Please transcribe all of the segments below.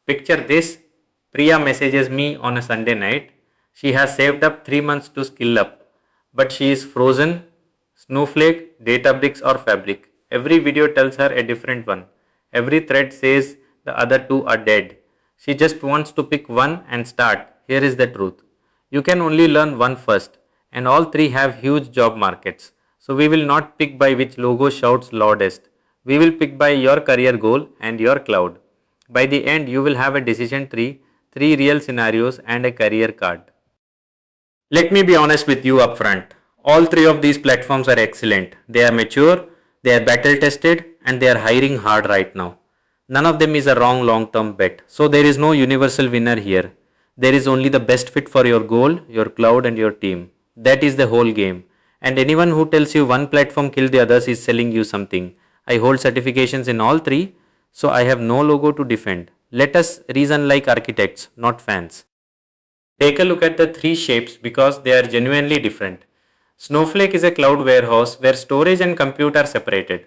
Picture this, Priya messages me on a Sunday night. She has saved up 3 months to skill up, but she is frozen, Snowflake, Databricks or Fabric. Every video tells her a different one. Every thread says the other two are dead. She just wants to pick one and start. Here is the truth. You can only learn one first, and all three have huge job markets. So we will not pick by which logo shouts loudest. We will pick by your career goal and your cloud. By the end, you will have a decision tree, three real scenarios, and a career card. Let me be honest with you upfront. All three of these platforms are excellent. They are mature, they are battle tested, and they are hiring hard right now. None of them is a wrong long term bet. So there is no universal winner here. There is only the best fit for your goal, your cloud, and your team. That is the whole game. And anyone who tells you one platform killed the others is selling you something. I hold certifications in all three, so I have no logo to defend. Let us reason like architects, not fans. Take a look at the three shapes because they are genuinely different. Snowflake is a cloud warehouse where storage and compute are separated.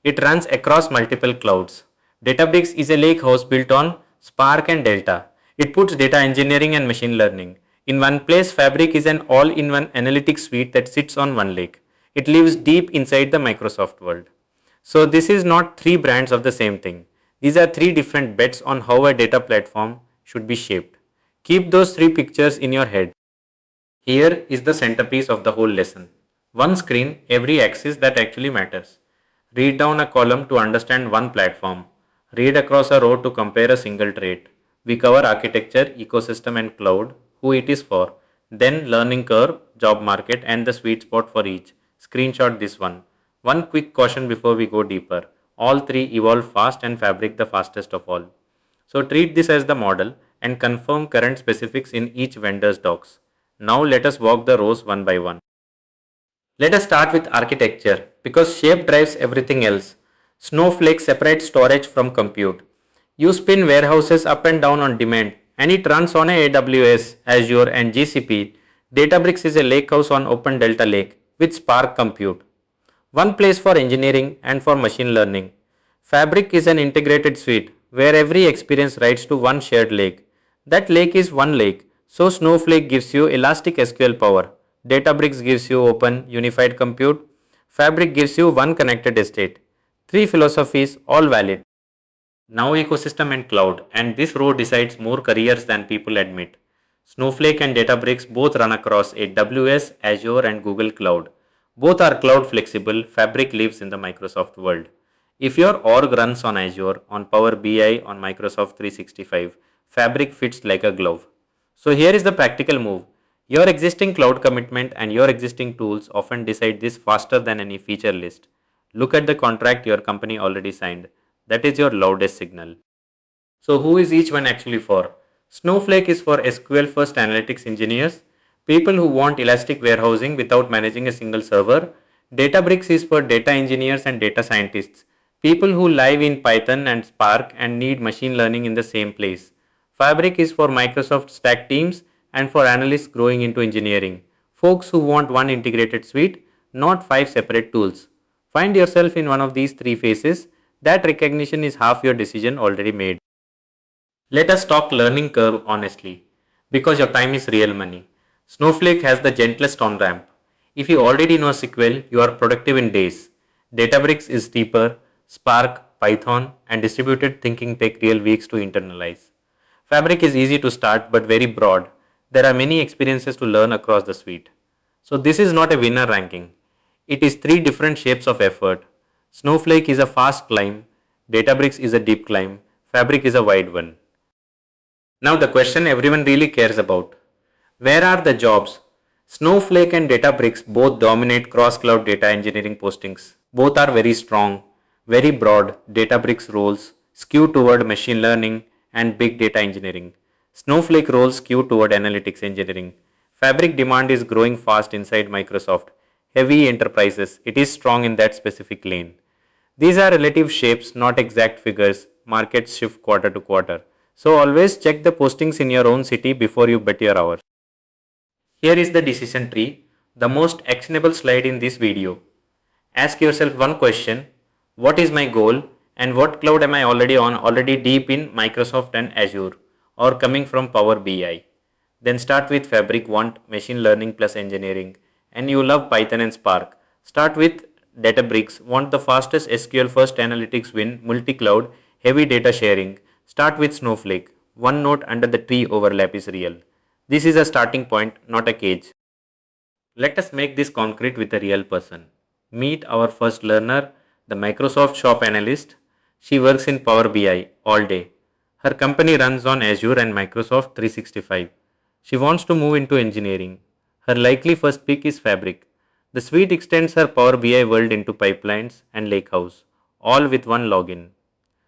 It runs across multiple clouds. Databricks is a lakehouse built on Spark and Delta. It puts data engineering and machine learning in one place. Fabric is an all-in-one analytics suite that sits on one lake. It lives deep inside the Microsoft world. So this is not three brands of the same thing. These are three different bets on how a data platform should be shaped. Keep those three pictures in your head. Here is the centerpiece of the whole lesson. One screen, every axis that actually matters. Read down a column to understand one platform. Read across a row to compare a single trait. We cover architecture, ecosystem and cloud, who it is for, then learning curve, job market and the sweet spot for each. Screenshot this one. One quick caution before we go deeper. All three evolve fast and Fabric the fastest of all. So treat this as the model and confirm current specifics in each vendor's docs. Now let us walk the rows one by one. Let us start with architecture because shape drives everything else. Snowflake separates storage from compute. You spin warehouses up and down on demand and it runs on AWS, Azure and GCP. Databricks is a lakehouse on Open Delta Lake with Spark compute. One place for engineering and for machine learning. Fabric is an integrated suite where every experience writes to one shared lake. That lake is one lake. So Snowflake gives you elastic SQL power. Databricks gives you open unified compute. Fabric gives you one connected estate. Three philosophies, all valid. Now ecosystem and cloud, and this row decides more careers than people admit. Snowflake and Databricks both run across AWS, Azure and Google Cloud. Both are cloud flexible. Fabric lives in the Microsoft world. If your org runs on Azure, on Power BI, on Microsoft 365, Fabric fits like a glove. So here is the practical move. Your existing cloud commitment and your existing tools often decide this faster than any feature list. Look at the contract your company already signed. That is your loudest signal. So who is each one actually for? Snowflake is for SQL first analytics engineers, people who want elastic warehousing without managing a single server. Databricks is for data engineers and data scientists, people who live in Python and Spark and need machine learning in the same place. Fabric is for Microsoft Stack teams and for analysts growing into engineering, folks who want one integrated suite, not five separate tools. Find yourself in one of these three phases. That recognition is half your decision already made. Let us talk learning curve honestly, because your time is real money. Snowflake has the gentlest on-ramp. If you already know SQL, you are productive in days. Databricks is steeper. Spark, Python, and distributed thinking take real weeks to internalize. Fabric is easy to start but very broad. There are many experiences to learn across the suite. So this is not a winner ranking. It is three different shapes of effort. Snowflake is a fast climb, Databricks is a deep climb, Fabric is a wide one. Now the question everyone really cares about. Where are the jobs? Snowflake and Databricks both dominate cross-cloud data engineering postings. Both are very strong, very broad. Databricks roles skew toward machine learning and big data engineering. Snowflake roles skew toward analytics engineering. Fabric demand is growing fast inside Microsoft. Heavy enterprises, it is strong in that specific lane. These are relative shapes, not exact figures. Markets shift quarter to quarter. So always check the postings in your own city before you bet your hours. Here is the decision tree, the most actionable slide in this video. Ask yourself one question, what is my goal And what cloud am I already on? Already deep in Microsoft and Azure or coming from Power BI. Then start with Fabric, want machine learning plus engineering, and you love Python and Spark. Start with Databricks, want the fastest SQL first analytics win, multi-cloud, heavy data sharing. Start with Snowflake, one note under the tree overlap is real. This is a starting point, not a cage. Let us make this concrete with a real person. Meet our first learner, the Microsoft Shop Analyst. She works in Power BI all day. Her company runs on Azure and Microsoft 365. She wants to move into engineering. Her likely first pick is Fabric. The suite extends her Power BI world into pipelines and Lakehouse, all with one login.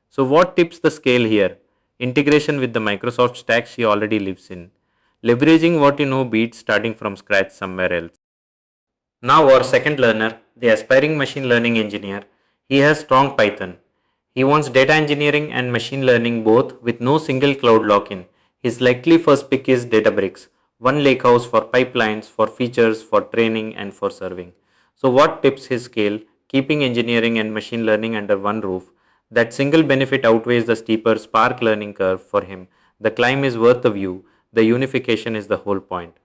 So, what tips the scale here? Integration with the Microsoft stack she already lives in. Leveraging what you know beats starting from scratch somewhere else. Now our second learner, the aspiring machine learning engineer, he has strong Python. He wants data engineering and machine learning both with no single cloud lock-in. His likely first pick is Databricks, one lakehouse for pipelines, for features, for training and for serving. So what tips his scale? Keeping engineering and machine learning under one roof. That single benefit outweighs the steeper Spark learning curve for him. The climb is worth the view. The unification is the whole point.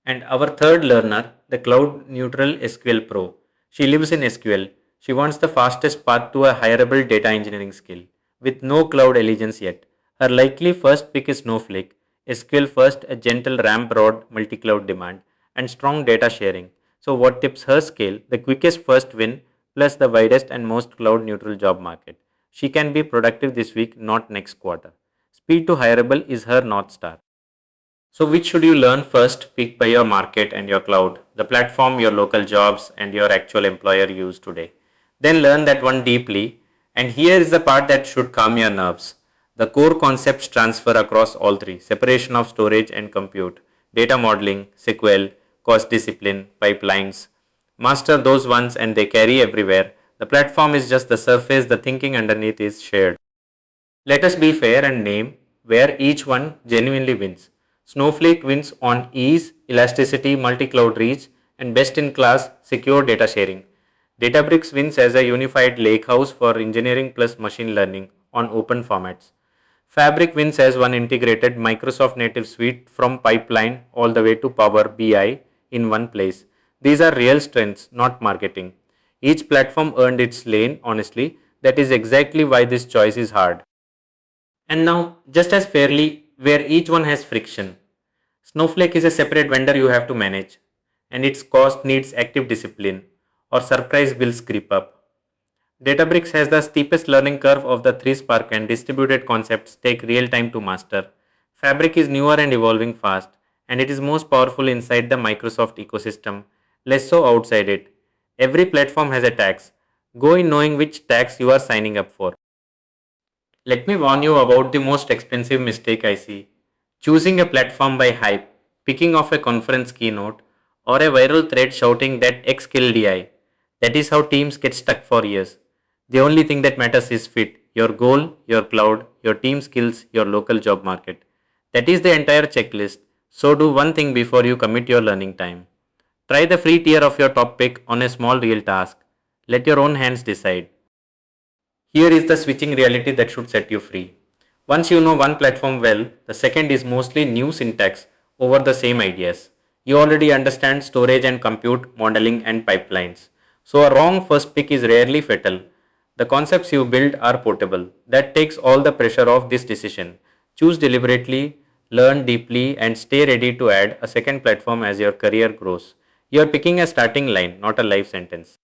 And our third learner, the Cloud-Neutral SQL Pro. She lives in SQL. She wants the fastest path to a hireable data engineering skill with no cloud allegiance yet. Her likely first pick is Snowflake, SQL first, a gentle ramp broad multi-cloud demand, and strong data sharing. So what tips her scale? The quickest first win plus the widest and most cloud-neutral job market. She can be productive this week, not next quarter. Speed to hireable is her North Star. So which should you learn first? Pick by your market and your cloud, the platform your local jobs and your actual employer use today. Then learn that one deeply. And here is the part that should calm your nerves. The core concepts transfer across all three: separation of storage and compute, data modeling, SQL, cost discipline, pipelines. Master those ones and they carry everywhere. The platform is just the surface, the thinking underneath is shared. Let us be fair and name where each one genuinely wins. Snowflake wins on ease, elasticity, multi-cloud reach, and best-in-class secure data sharing. Databricks wins as a unified lakehouse for engineering plus machine learning on open formats. Fabric wins as one integrated Microsoft native suite from pipeline all the way to Power BI in one place. These are real strengths, not marketing. Each platform earned its lane, honestly. That is exactly why this choice is hard. And now, just as fairly, where each one has friction. Snowflake is a separate vendor you have to manage, and its cost needs active discipline, or surprise bills creep up. Databricks has the steepest learning curve of the three Spark, and distributed concepts take real time to master. Fabric is newer and evolving fast, and it is most powerful inside the Microsoft ecosystem, less so outside it. Every platform has a tax. Go in knowing which tax you are signing up for. Let me warn you about the most expensive mistake I see: choosing a platform by hype, picking off a conference keynote, or a viral thread shouting that X killed AI. That is how teams get stuck for years. The only thing that matters is fit: your goal, your cloud, your team skills, your local job market. That is the entire checklist. So do one thing before you commit your learning time. Try the free tier of your top pick on a small real task. Let your own hands decide. Here is the switching reality that should set you free. Once you know one platform well, the second is mostly new syntax over the same ideas. You already understand storage and compute, modeling, and pipelines. So a wrong first pick is rarely fatal. The concepts you build are portable. That takes all the pressure off this decision. Choose deliberately, learn deeply, and stay ready to add a second platform as your career grows. You are picking a starting line, not a life sentence.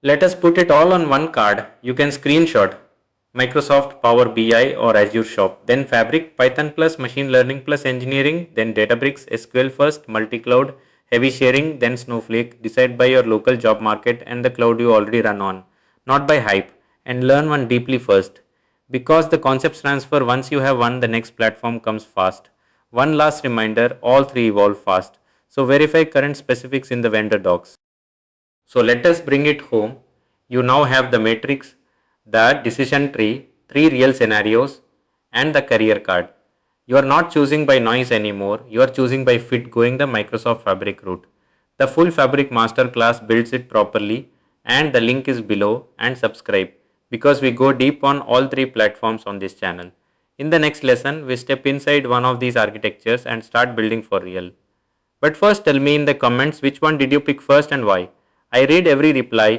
Let us put it all on one card. You can screenshot Microsoft Power BI or Azure Shop, then Fabric, Python plus machine learning plus engineering, then Databricks, SQL first, multi-cloud, heavy sharing, then Snowflake. Decide by your local job market and the cloud you already run on, not by hype, and learn one deeply first. Because the concepts transfer, once you have one, the next platform comes fast. One last reminder: all three evolve fast. So verify current specifics in the vendor docs. So let us bring it home. You now have the matrix, the decision tree, three real scenarios, and the career card. You are not choosing by noise anymore. You are choosing by fit, going the Microsoft Fabric route. The full Fabric masterclass builds it properly, and the link is below. And subscribe. because we go deep on all three platforms on this channel. In the next lesson, we step inside one of these architectures and start building for real. But first, tell me in the comments which one did you pick first and why. I read every reply